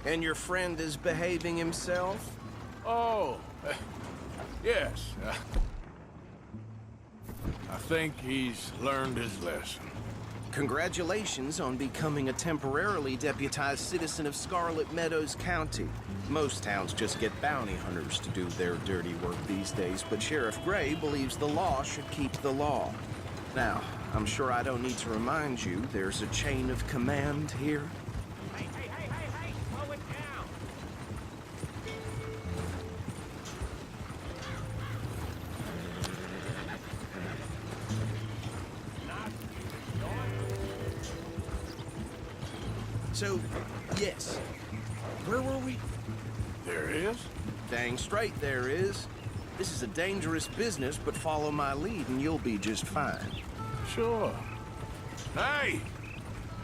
And your friend is behaving himself? Oh, yes. I think he's learned his lesson. Congratulations on becoming a temporarily deputized citizen of Scarlet Meadows County. Most towns just get bounty hunters to do their dirty work these days, but Sheriff Gray believes the law should keep the law. Now, I'm sure I don't need to remind you there's a chain of command here. Hey, slow it down. So, yes. Where were we? There is? Dang straight there is. This is a dangerous business, but follow my lead and you'll be just fine. Sure. Hey!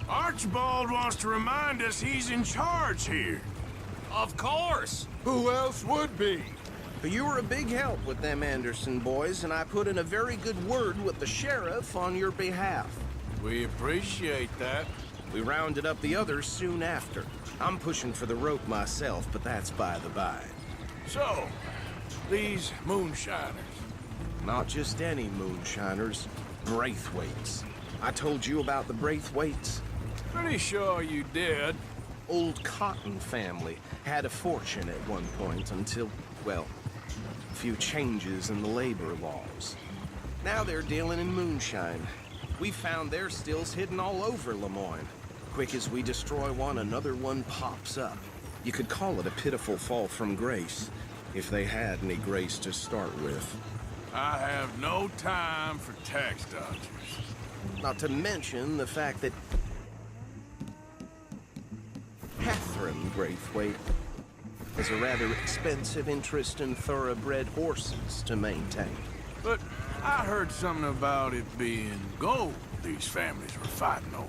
Archibald wants to remind us he's in charge here. Of course. Who else would be? But you were a big help with them Anderson boys, and I put in a very good word with the sheriff on your behalf. We appreciate that. We rounded up the others soon after. I'm pushing for the rope myself, but that's by the by. So, these moonshiners. Not just any moonshiners, Braithwaites. I told you about the Braithwaites? Pretty sure you did. Old Cotton family had a fortune at one point until, well, a few changes in the labor laws. Now they're dealing in moonshine. We found their stills hidden all over Lemoyne. Quick as we destroy one, another one pops up. You could call it a pitiful fall from grace, if they had any grace to start with. I have no time for tax dodgers. Not to mention the fact that Catherine Braithwaite has a rather expensive interest in thoroughbred horses to maintain. But I heard something about it being gold these families were fighting over.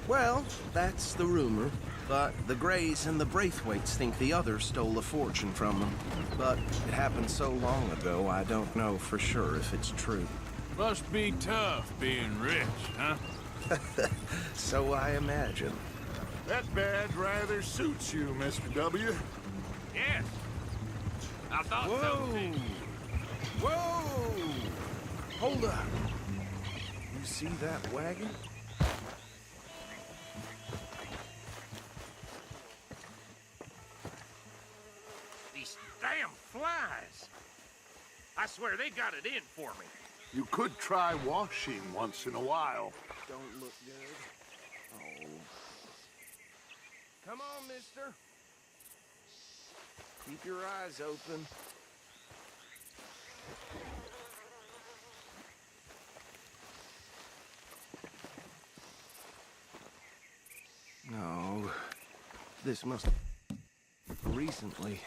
Well, that's the rumor. But the Grays and the Braithwaites think the others stole a fortune from them. But it happened so long ago, I don't know for sure if it's true. Must be tough being rich, huh? So I imagine. That badge rather suits you, Mr. W. Yes. I thought so Whoa! too. Whoa! Hold up. You see that wagon? These damn flies. I swear they got it in for me. You could try washing once in a while. Don't look good. Oh. Come on, mister. Keep your eyes open. No. This must have recently.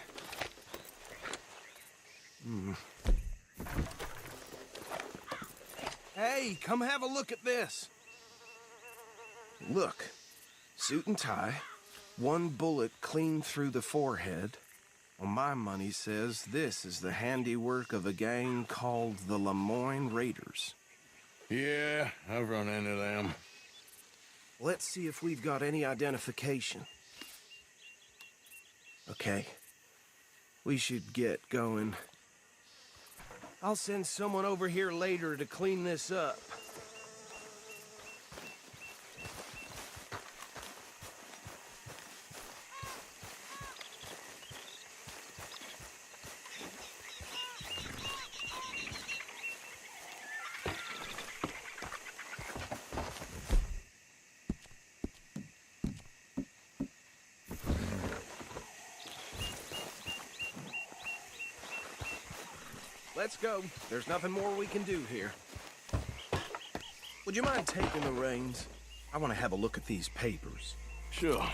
Hey, come have a look at this. Look. Suit and tie. One bullet clean through the forehead. Well, my money says this is the handiwork of a gang called the Lemoyne Raiders. Yeah, I've run into them. Let's see if we've got any identification. Okay. We should get going. I'll send someone over here later to clean this up. Let's go. There's nothing more we can do here. Would you mind taking the reins? I want to have a look at these papers. Sure.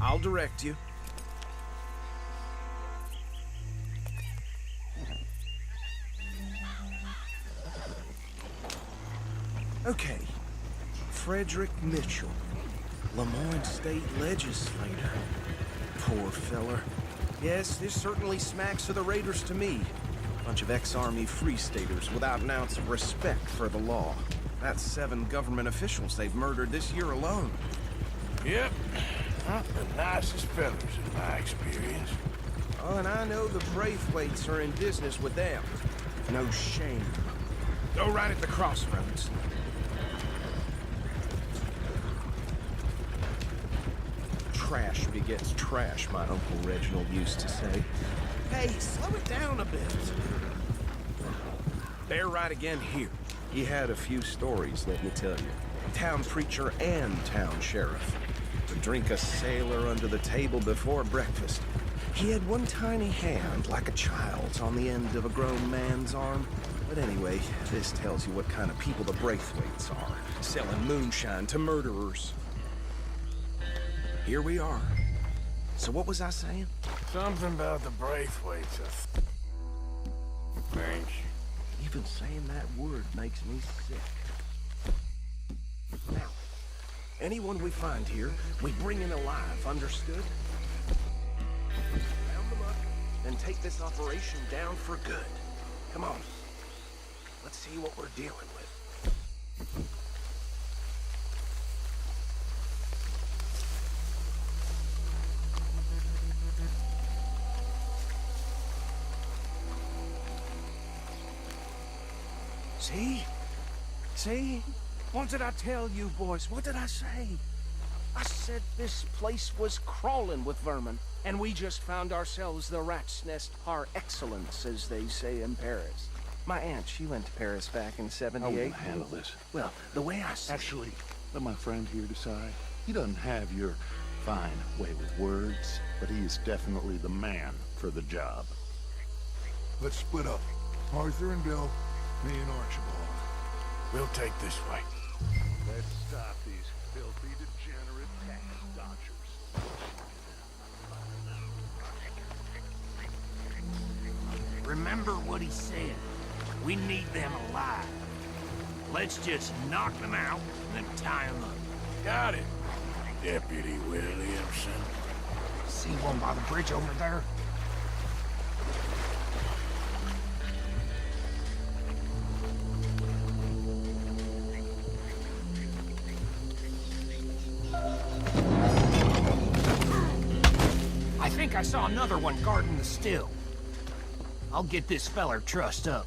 I'll direct you. Okay. Frederick Mitchell, Lemoyne State Legislator. Poor feller. Yes, this certainly smacks of the Raiders to me. Bunch of ex-Army Free Staters without an ounce of respect for the law. That's 7 government officials they've murdered this year alone. Yep. Not the nicest fellas in my experience. Oh, and I know the Braithwaites are in business with them. No shame. Go right at the crossroads. Trash begets trash, my Uncle Reginald used to say. Hey, slow it down a bit. They're right again here. He had a few stories, let me tell you. Town preacher and town sheriff. Would drink a sailor under the table before breakfast. He had one tiny hand, like a child's, on the end of a grown man's arm. But anyway, this tells you what kind of people the Braithwaites are, selling moonshine to murderers. Here we are. So what was I saying? Something about the Braithwaites. Thanks. Even saying that word makes me sick. Now, anyone we find here, we bring in alive, understood? Round them up, and take this operation down for good. Come on. Let's see what we're dealing with. See? See? What did I tell you, boys? What did I say? I said this place was crawling with vermin, and we just found ourselves the rat's nest par excellence, as they say in Paris. My aunt, she went to Paris back in '78. I will handle this. Well, the way I see Actually, let my friend here decide. He doesn't have your fine way with words, but he is definitely the man for the job. Let's split up. Arthur and Bill, me and Archibald. We'll take this way. Let's stop these filthy, degenerate tax dodgers. Remember what he said. We need them alive. Let's just knock them out and then tie them up. Got it, Deputy Williamson. See one by the bridge over there? I think I saw another one guarding the still. I'll get this feller trussed up.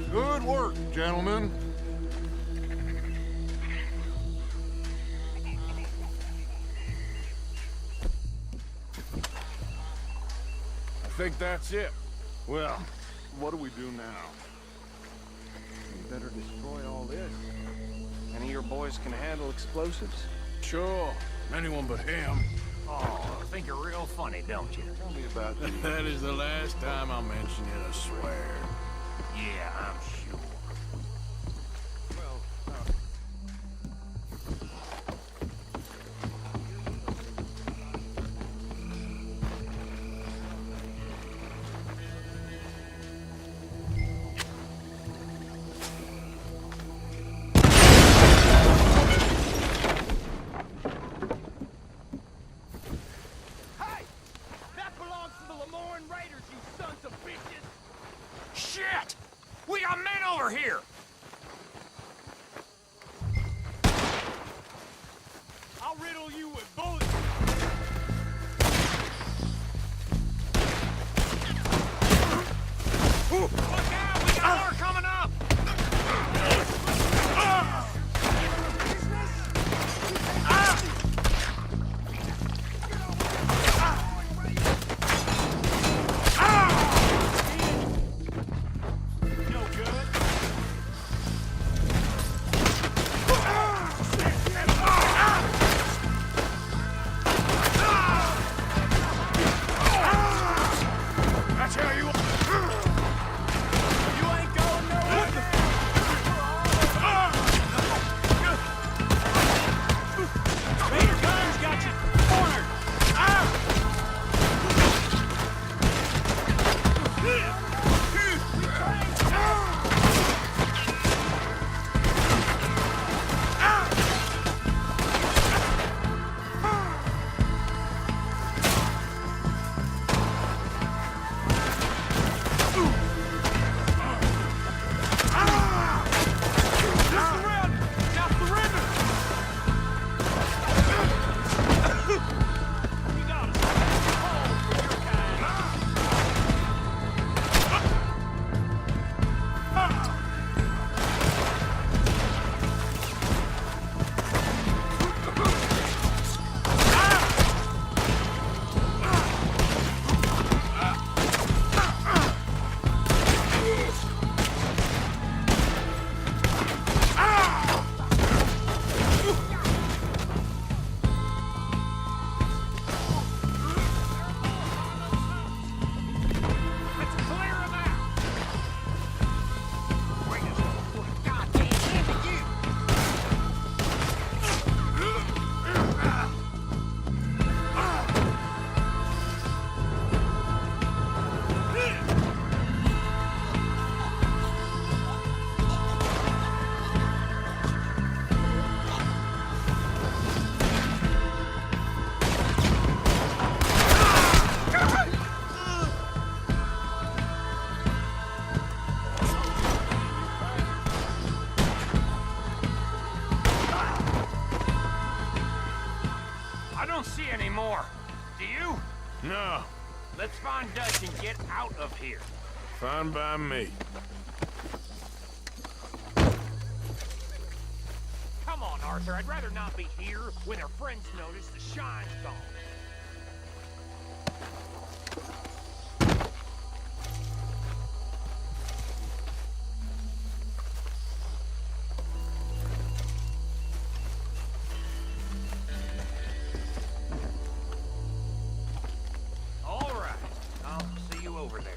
Good work, gentlemen. I think that's it. Well, what do we do now? We better destroy all this. Any of your boys can handle explosives? Sure, anyone but him. Oh, I think you're real funny, don't you? Tell me about the... That is the last time I'll mention it, I swear. Yeah, I'm sure. Hey! That belongs to the Lemoyne Raiders, you sons of bitches! Shit! We got men over here! I'll riddle you with bullets! Look out! We got more coming up! No good. That's how you... You ain't going nowhere. Raider guns got you cornered. Now surrender. You got us. Hold for your kind. Let's clear him out. Bring us a goddamn end to you. I don't see any more. Do you? No. Let's find Dutch and get out of here. Fine by me. Come on, Arthur. I'd rather not be here when our friends notice the shine's gone. All right. I'll see you over there.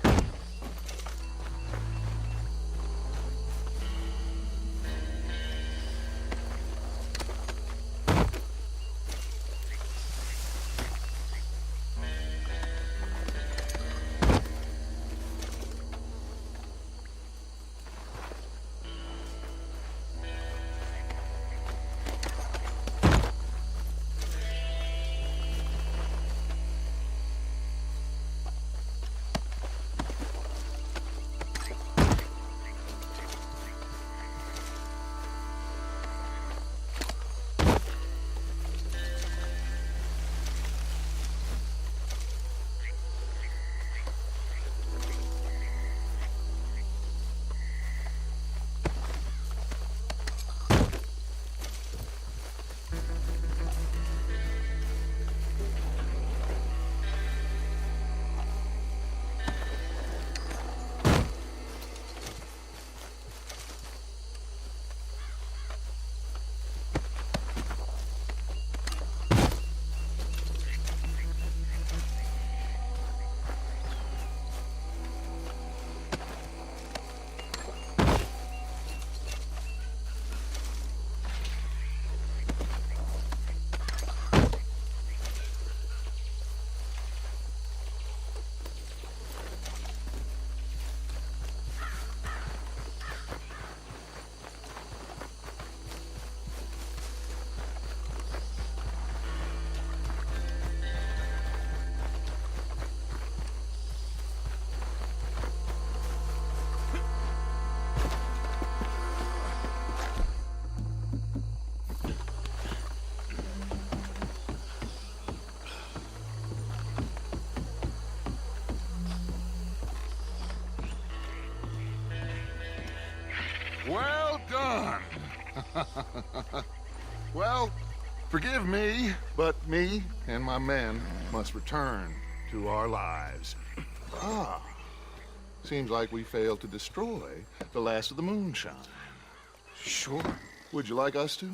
Well done. Well, forgive me, but me and my men must return to our lives. Ah, seems like we failed to destroy the last of the moonshine. Sure. Would you like us to?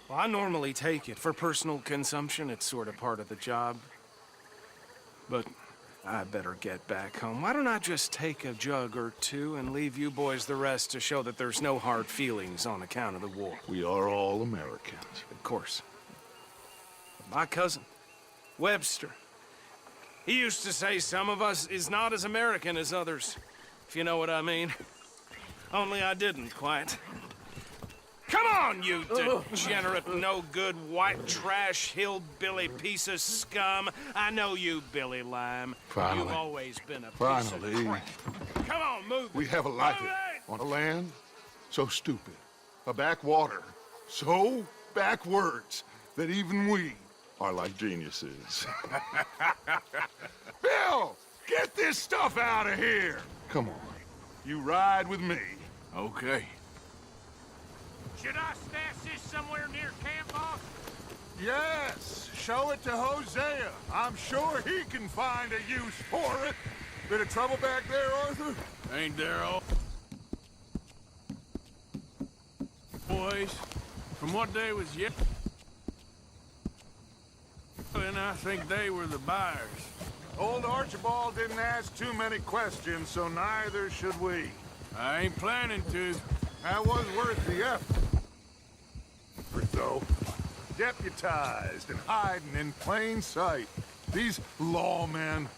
Well, I normally take it. For personal consumption, it's sort of part of the job. But I better get back home. Why don't I just take a jug or two and leave you boys the rest to show that there's no hard feelings on account of the war? We are all Americans. Of course. My cousin, Webster, he used to say some of us is not as American as others, if you know what I mean. Only I didn't quite. Come on, you degenerate, no-good, white trash, hillbilly piece of scum. I know you, Billy Lime. Finally. You've always been a piece Finally. of crap. Come on, move it. We have a life Move it! on a land so stupid, a backwater so backwards that even we are like geniuses. Bill, get this stuff out of here! Come on, you ride with me. Okay. Should I stash this somewhere near camp, boss? Yes, show it to Hosea. I'm sure he can find a use for it. Bit of trouble back there, Arthur? Ain't there all... Boys, from what day was yet... And I think they were the buyers. Old Archibald didn't ask too many questions, so neither should we. I ain't planning to. That was worth the effort, though. Deputized and hiding in plain sight. These lawmen,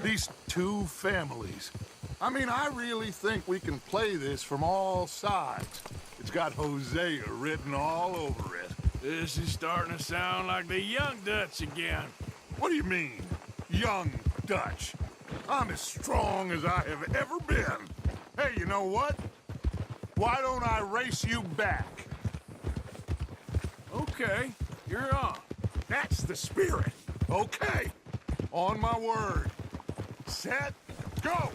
these two families. I mean, I really think we can play this from all sides. It's got Hosea written all over it. This is starting to sound like the Young Dutch again. What do you mean, young Dutch? I'm as strong as I have ever been. Hey, you know what? Why don't I race you back? Okay, you're on. That's the spirit. Okay. On my word. Set, go!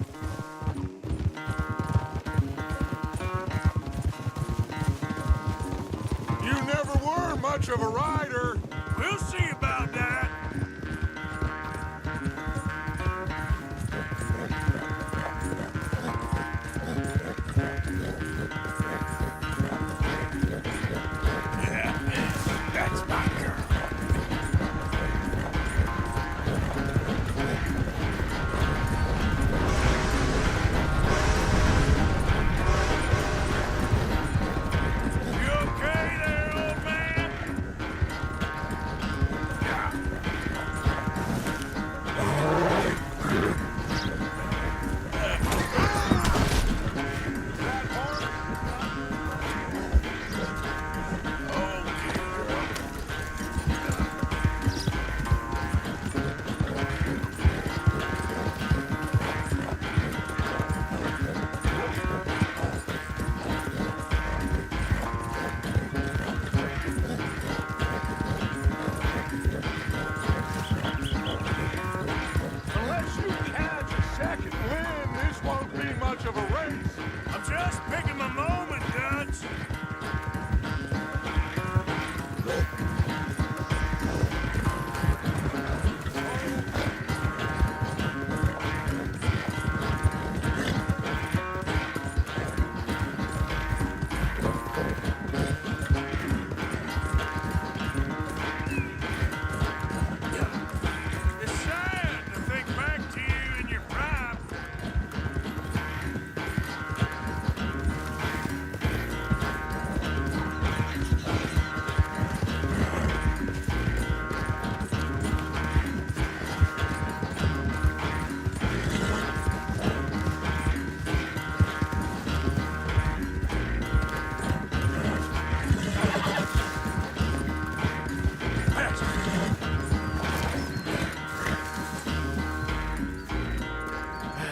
You never were much of a rider. We'll see about that. That's my girl. You okay there, old man? Unless you catch a second wind, this won't be much of a race. I'm just picking my moment, Dutch. It's sad to think back to you in your prime.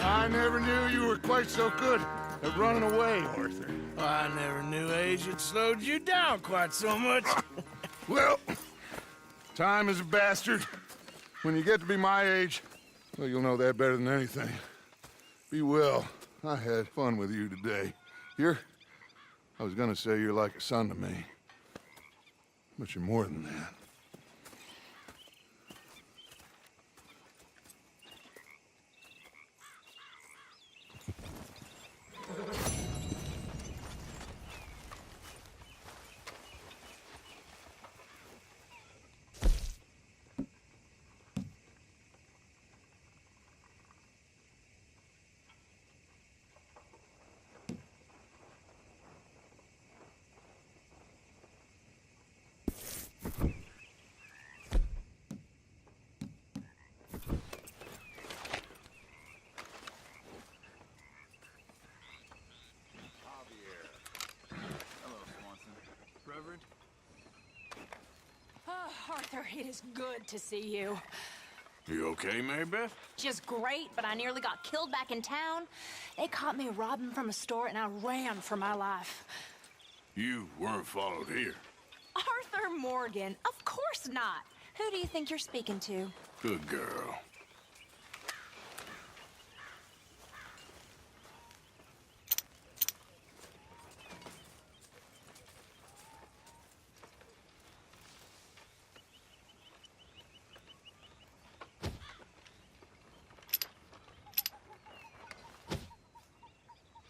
I never knew you were quite so good at running away, Arthur. I never knew age had slowed you down quite so much. Well, time is a bastard. When you get to be my age, well, you'll know that better than anything. Be well. I had fun with you today. You're I was gonna say you're like a son to me, but you're more than that. Oh, Arthur, it is good to see you. You okay, Marybeth? Just great, but I nearly got killed back in town. They caught me robbing from a store and I ran for my life. You weren't followed here. Arthur Morgan, of course not. Who do you think you're speaking to? Good girl.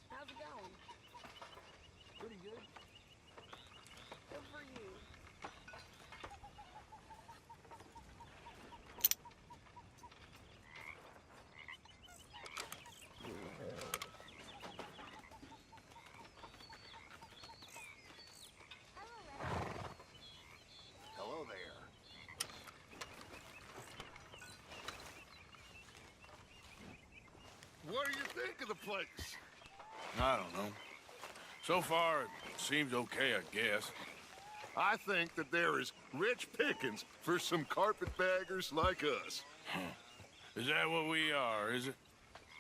How's it going? Pretty good. Good for you. Hello there. What do you think of the place? I don't know. So far, it seems okay, I guess. I think that there is rich pickings for some carpetbaggers like us. Is that what we are, is it?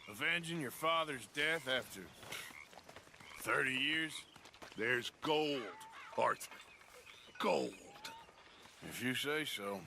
Avenging your father's death after 30 years? There's gold, Arthur. Gold. If you say so.